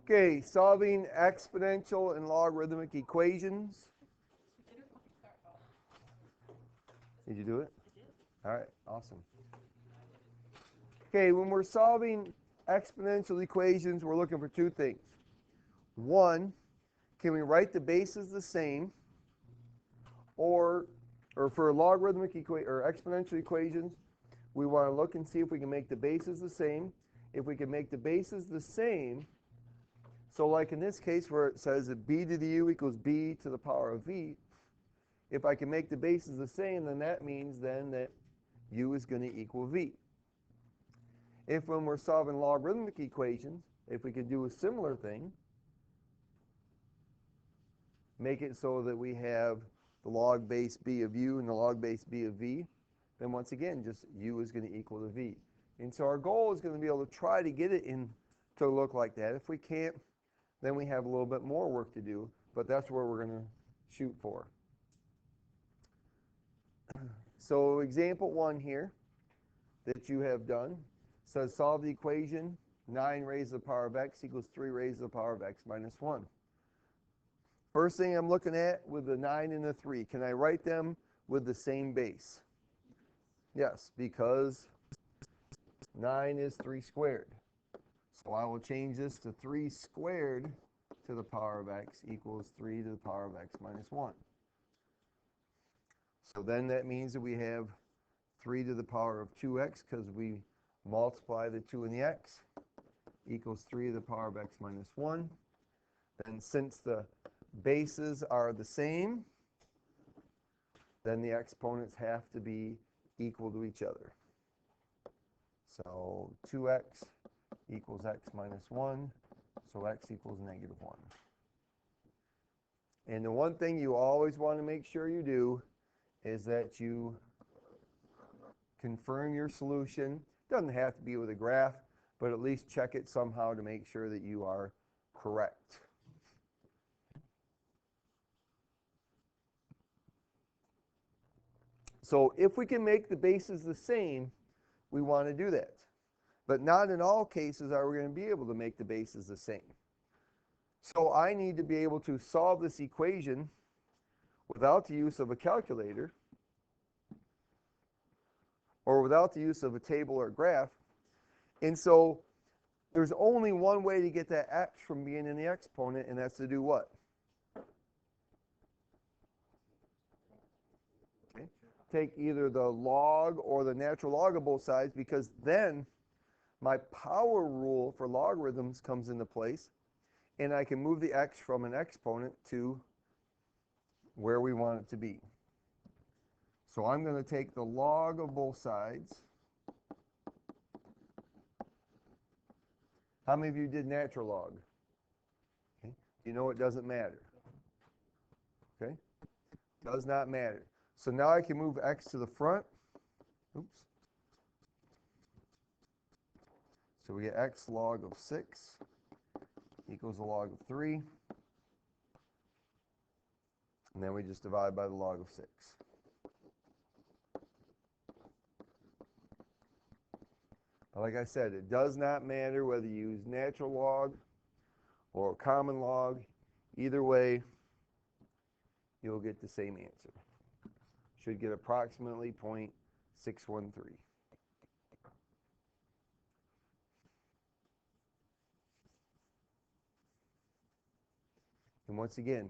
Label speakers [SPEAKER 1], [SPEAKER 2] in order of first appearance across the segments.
[SPEAKER 1] Okay, solving exponential and logarithmic equations. Did you do it? All right, awesome. Okay, when we're solving exponential equations, we're looking for two things. One, can we write the bases the same? Or for logarithmic or exponential equations, we want to look and see if we can make the bases the same. If we can make the bases the same, so like in this case where it says that b to the u equals b to the power of v, if I can make the bases the same, then that means then that u is going to equal v. If when we're solving logarithmic equations, if we can do a similar thing, make it so that we have the log base b of u and the log base b of v, then once again, just u is going to equal to v. And so our goal is going to be able to try to get it in to look like that. If we can't, then we have a little bit more work to do, but that's where we're going to shoot for. So example 1 here that you have done says solve the equation 9 raised to the power of x equals 3 raised to the power of x minus 1. First thing I'm looking at with the 9 and the 3, can I write them with the same base? Yes, because 9 is 3 squared. So I will change this to 3 squared to the power of x equals 3 to the power of x minus 1. So then that means that we have 3 to the power of 2x because we multiply the 2 and the x equals 3 to the power of x minus 1. And since the bases are the same, then the exponents have to be equal to each other. So 2x equals x minus 1, so x equals negative 1. And the one thing you always want to make sure you do is that you confirm your solution. It doesn't have to be with a graph, but at least check it somehow to make sure that you are correct. So if we can make the bases the same, we want to do that. But not in all cases are we going to be able to make the bases the same. So I need to be able to solve this equation without the use of a calculator or without the use of a table or graph. And so there's only one way to get that x from being in the exponent, and that's to do what? Okay. Take either the log or the natural log of both sides, because then my power rule for logarithms comes into place, and I can move the x from an exponent to where we want it to be. So I'm going to take the log of both sides. How many of you did natural log? Okay. You know it doesn't matter. Okay? Does not matter. So now I can move x to the front. Oops. So we get x log of 6 equals the log of 3. And then we just divide by the log of 6. But like I said, it does not matter whether you use natural log or common log. Either way, you'll get the same answer. Should get approximately 0.613. And once again,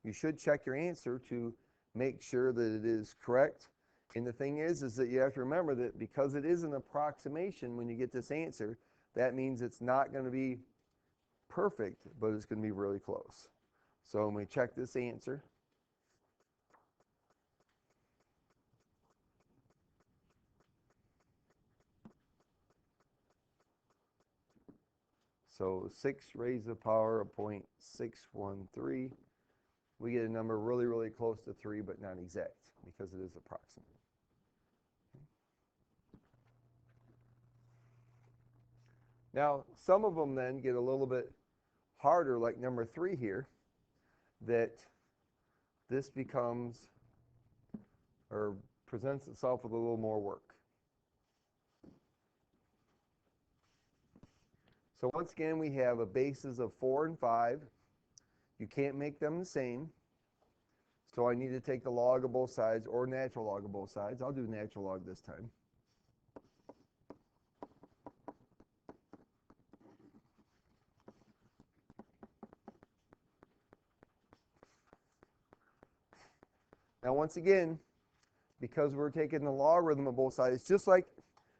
[SPEAKER 1] you should check your answer to make sure that it is correct. And the thing is that you have to remember that because it is an approximation when you get this answer, that means it's not going to be perfect, but it's going to be really close. So when we check this answer, so 6 raised to the power of 0.613, we get a number really, really close to 3, but not exact, because it is approximate. Now, some of them then get a little bit harder, like number 3 here, that this becomes, or presents itself with a little more work. So once again, we have a basis of 4 and 5. You can't make them the same. So I need to take the log of both sides or natural log of both sides. I'll do natural log this time. Now once again, because we're taking the logarithm of both sides, it's just like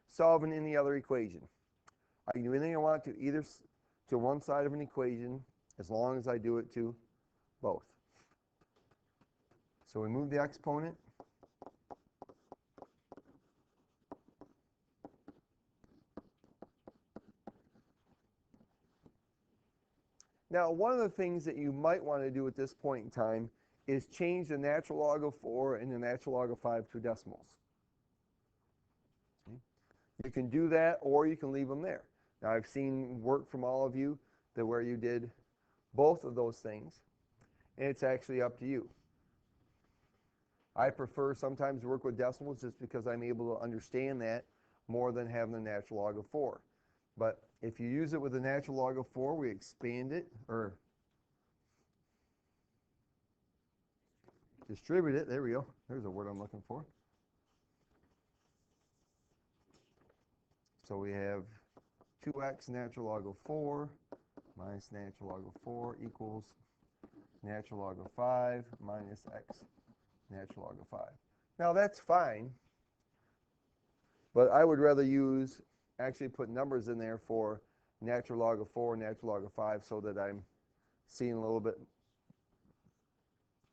[SPEAKER 1] solving any other equation. I can do anything I want to either to one side of an equation as long as I do it to both. So we move the exponent. Now, one of the things that you might want to do at this point in time is change the natural log of 4 and the natural log of 5 to decimals. Okay. You can do that, or you can leave them there. Now, I've seen work from all of you that where you did both of those things, and it's actually up to you. I prefer sometimes to work with decimals just because I'm able to understand that more than having the natural log of 4. But if you use it with the natural log of 4, we expand it, or distribute it. There we go. There's a word I'm looking for. So we have 2x natural log of 4 minus natural log of 4 equals natural log of 5 minus x natural log of 5. Now that's fine, but I would rather actually put numbers in there for natural log of 4, natural log of 5, so that I'm seeing a little bit.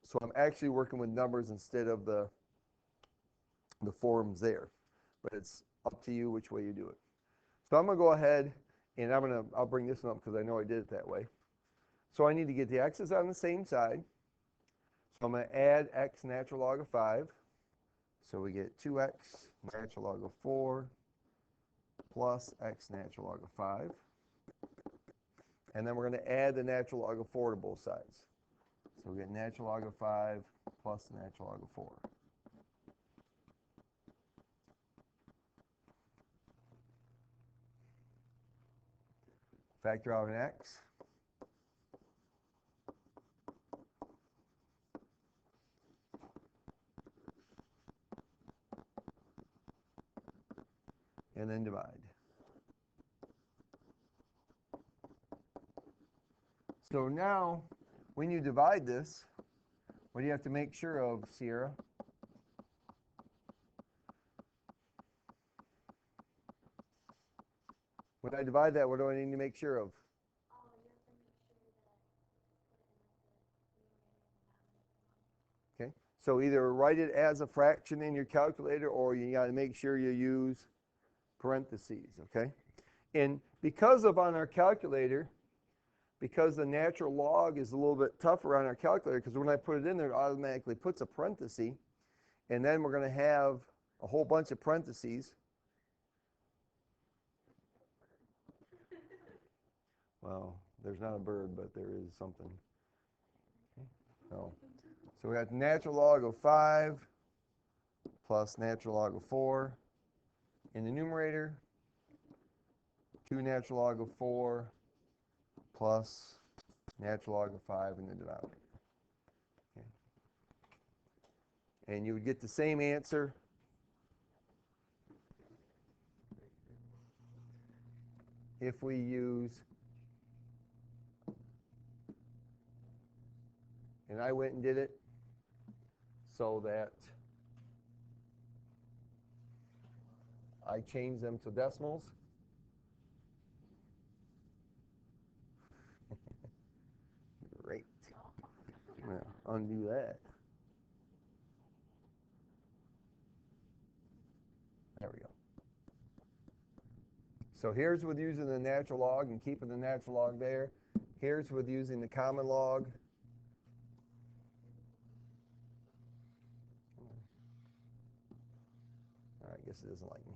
[SPEAKER 1] So I'm actually working with numbers instead of the forms there. But it's up to you which way you do it. So I'm going to go ahead and I'll bring this one up because I know I did it that way. So I need to get the x's on the same side. So I'm going to add x natural log of 5. So we get 2x natural log of 4 plus x natural log of 5. And then we're going to add the natural log of 4 to both sides. So we get natural log of 5 plus natural log of 4. Factor out an x. And then divide. So now, when you divide this, what do you have to make sure of, Sierra? When I divide that, what do I need to make sure of? Okay, so either write it as a fraction in your calculator, or you got to make sure you use parentheses, okay? And because of on our calculator, because the natural log is a little bit tougher on our calculator, because when I put it in there, it automatically puts a parenthesis, and then we're going to have a whole bunch of parentheses. Well, there's not a bird, but there is something. Okay. So we got natural log of 5 plus natural log of 4 in the numerator, 2 natural log of 4 plus natural log of 5 in the denominator. Okay. And you would get the same answer if we use, and I went and did it so that I changed them to decimals. Great. I'm going to undo that. There we go. So here's with using the natural log and keeping the natural log there. Here's with using the common log. All right, I guess it doesn't like me.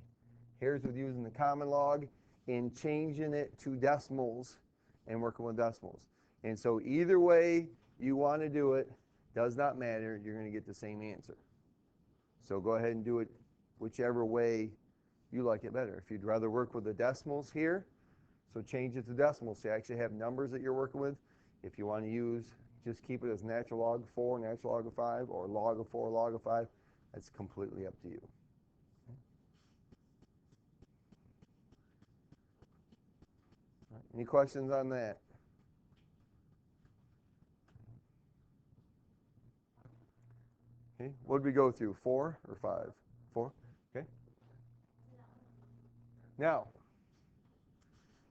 [SPEAKER 1] Here's with using the common log and changing it to decimals and working with decimals. And so either way you want to do it, does not matter. You're going to get the same answer. So go ahead and do it whichever way you like it better. If you'd rather work with the decimals here, So change it to decimals. So you actually have numbers that you're working with. If you want to use, just keep it as natural log of 4, natural log of 5, or log of 4, log of 5. That's completely up to you. Right. Any questions on that? Okay. What did we go through? 4 or 5? 4? Okay. Now,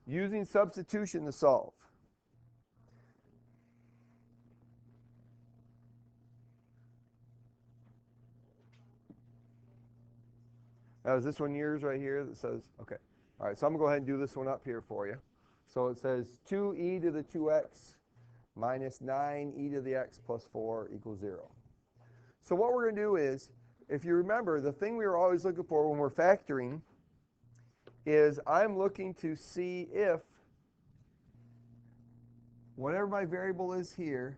[SPEAKER 1] using substitution to solve. Now, is this one yours right here that says, okay. All right, so I'm going to go ahead and do this one up here for you. So it says 2e to the 2x minus 9e to the x plus 4 equals 0. So what we're going to do is, if you remember, the thing we were always looking for when we're factoring is I'm looking to see if whatever my variable is here,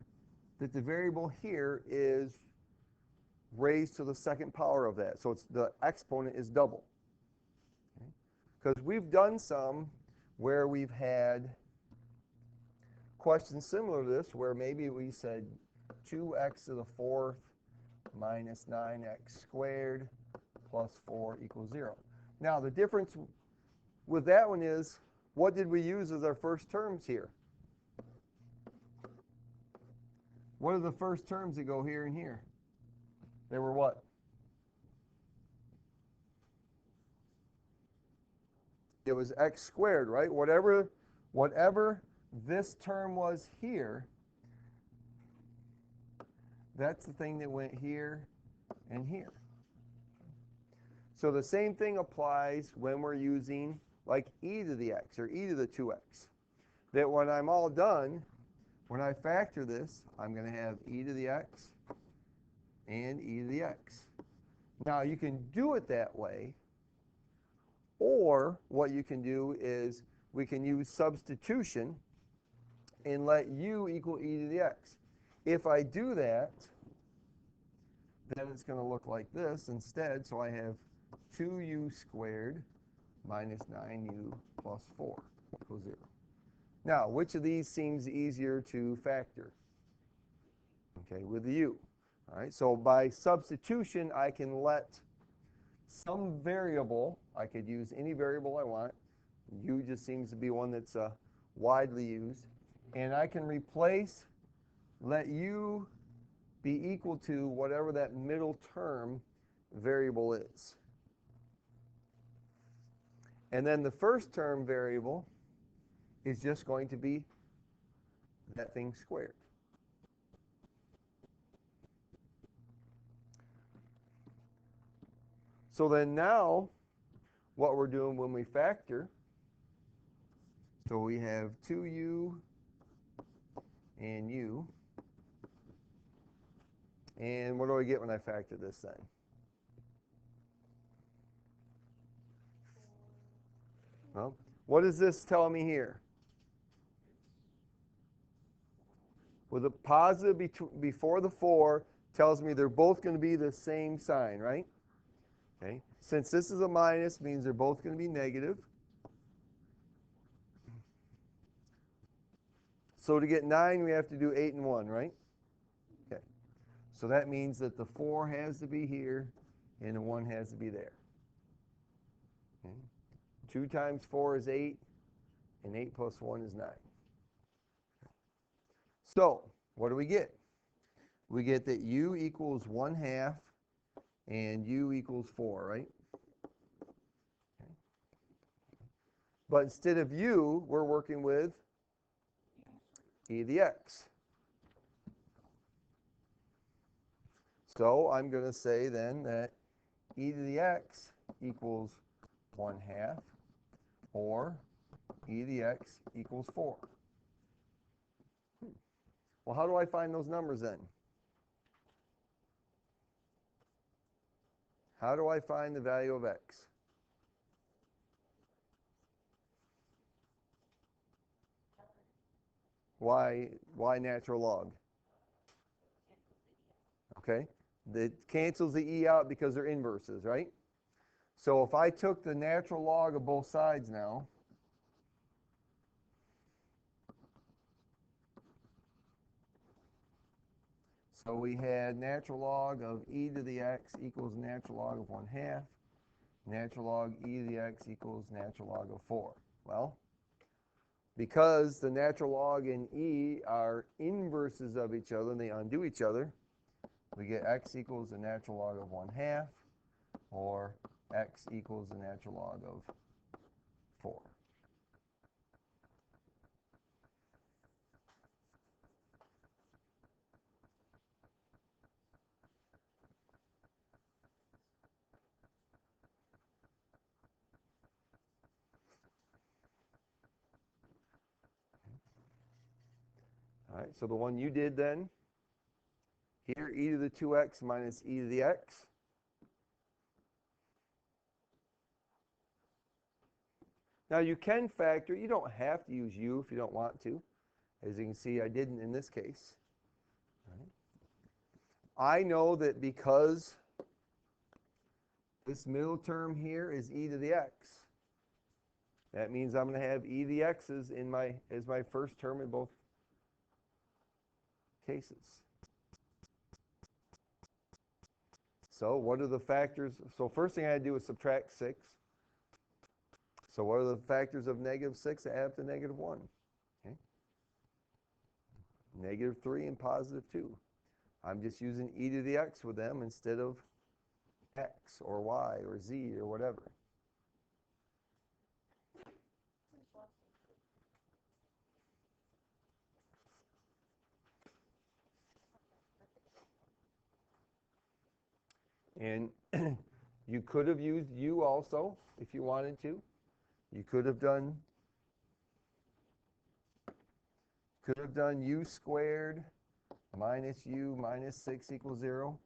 [SPEAKER 1] that the variable here is raised to the second power of that. So it's the exponent is double. Because we've done some where we've had questions similar to this, where maybe we said 2x to the 4th minus 9x squared plus 4 equals 0. Now, the difference with that one is, what did we use as our first terms here? What are the first terms that go here and here? They were what? It was x squared, right? Whatever this term was here, that's the thing that went here and here. So the same thing applies when we're using like e to the x or e to the 2x. That when I'm all done, when I factor this, I'm going to have e to the x and e to the x. Now you can do it that way, or what you can do is we can use substitution and let u equal e to the x. If I do that, then it's going to look like this instead. So I have 2u squared minus 9u plus 4 equals 0. Now, which of these seems easier to factor? Okay, with the u. All right, so by substitution, I can let some variable, I could use any variable I want. U just seems to be one that's widely used. And I can replace, let u be equal to whatever that middle term variable is. And then the first term variable is just going to be that thing squared. So then now, what we're doing when we factor, so we have 2u and u. And what do I get when I factor this then? Well, what does this tell me here? With a positive before the 4 tells me they're both going to be the same sign, right? Okay. Since this is a minus, means they're both going to be negative. So to get 9, we have to do 8 and 1, right? Okay. So that means that the 4 has to be here, and the 1 has to be there. Okay. 2 times 4 is 8, and 8 plus 1 is 9. So what do we get? We get that u equals 1/2, and u equals 4, right? Okay. But instead of u, we're working with e to the x. So I'm going to say then that e to the x equals 1/2, or e to the x equals 4. Well, how do I find those numbers then? How do I find the value of x? Why natural log? Okay, it cancels the e out because they're inverses, right? So if I took the natural log of both sides now, So we had natural log of e to the x equals natural log of 1/2. Natural log e to the x equals natural log of 4. Well, because the natural log and e are inverses of each other and they undo each other, we get x equals the natural log of 1/2, or x equals the natural log of 4. All right, so the one you did then, here, e to the 2x minus e to the x. Now you can factor, you don't have to use u if you don't want to. As you can see, I didn't in this case. I know that because this middle term here is e to the x, that means I'm going to have e to the x's as my first term in both cases. So what are the factors? So first thing I had to do is subtract 6. So what are the factors of -6 that add up to -1? Okay. -3 and +2. I'm just using e to the x with them instead of x or y or z or whatever. And you could have used u also if you wanted to. You could have done u squared minus u minus 6 equals 0.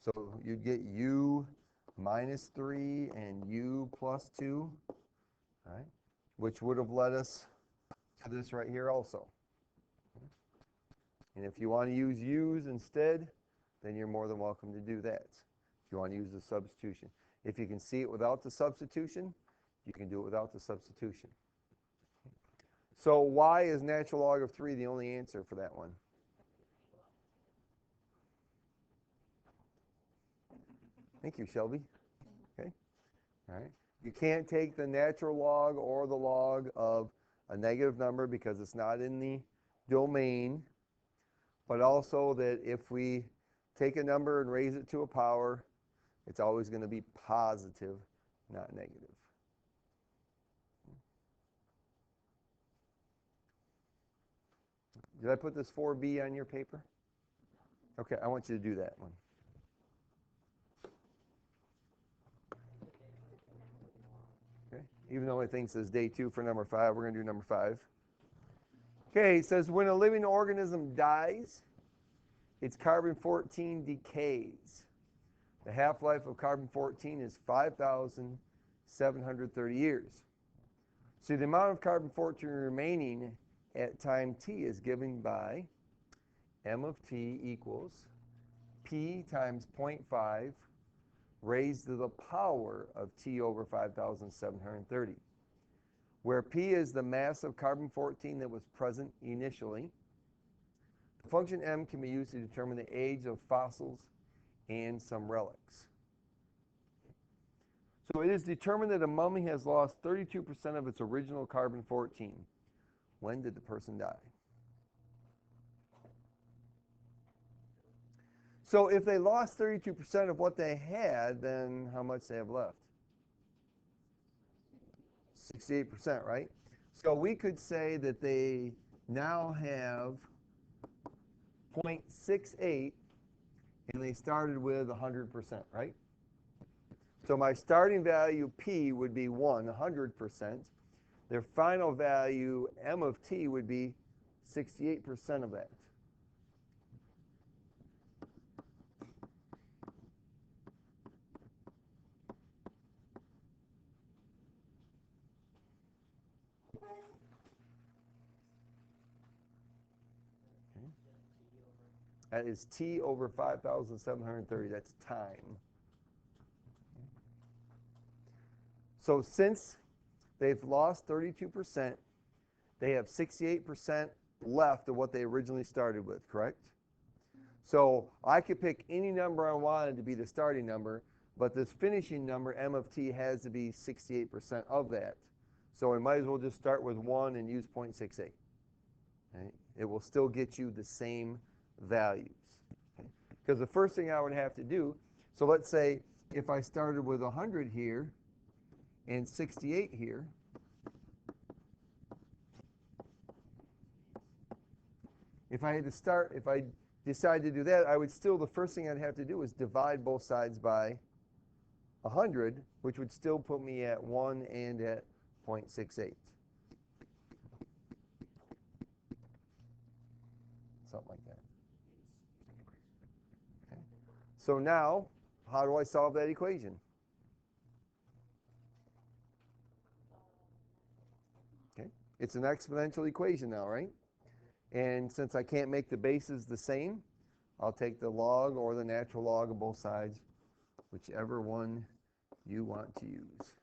[SPEAKER 1] So you'd get u minus 3 and u plus 2, right? Which would have led us to this right here also. And if you want to use u's instead, then you're more than welcome to do that. If you want to use the substitution. If you can see it without the substitution, you can do it without the substitution. So why is natural log of 3 the only answer for that one? Thank you, Shelby. Okay. All right. You can't take the natural log or the log of a negative number because it's not in the domain, but also that if we take a number and raise it to a power, it's always going to be positive, not negative. Did I put this 4b on your paper? Okay, I want you to do that one. Okay, even though it thinks it's day 2 for number 5, we're going to do number 5. Okay, it says when a living organism dies, its carbon-14 decays. The half-life of carbon-14 is 5,730 years. So the amount of carbon-14 remaining at time t is given by m of t equals p times 0.5 raised to the power of t over 5,730, where p is the mass of carbon-14 that was present initially. The function m can be used to determine the age of fossils and some relics. So it is determined that a mummy has lost 32% of its original carbon-14. When did the person die? So if they lost 32% of what they had, then how much they have left? 68%, right? So we could say that they now have 0.68 and they started with 100%, right? So my starting value P would be 100%. Their final value M of T would be 68% of that. Okay. That is T over 5,730. That's time. So since they've lost 32%, they have 68% left of what they originally started with, correct? So I could pick any number I wanted to be the starting number, but this finishing number, M of t, has to be 68% of that. So we might as well just start with 1 and use 0.68. Okay? It will still get you the same values. Because the first thing I would have to do, so let's say if I started with 100 here and 68 here, if I decide to do that, I would still, the first thing I'd have to do is divide both sides by 100, which would still put me at 1 and at 0.68. Something like that. Okay. So now, how do I solve that equation? Okay. It's an exponential equation now, right? And since I can't make the bases the same, I'll take the log or the natural log of both sides, whichever one you want to use.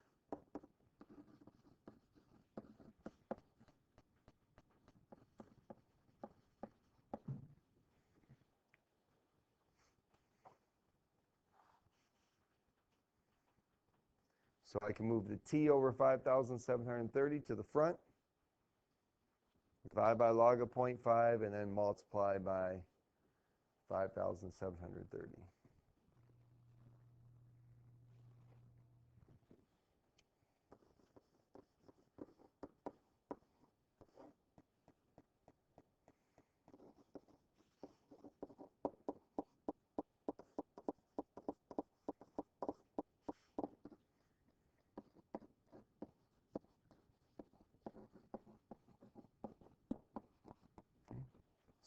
[SPEAKER 1] So I can move the t over 5,730 to the front, divide by log of 0.5, and then multiply by 5,730.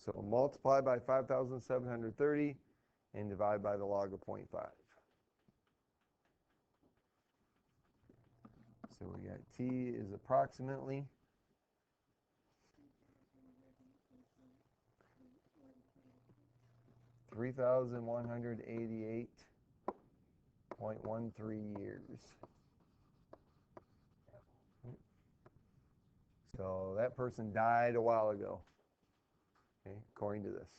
[SPEAKER 1] So multiply by 5,730 and divide by the log of 0.5. So we got t is approximately 3,188.13 years. So that person died a while ago, okay, according to this.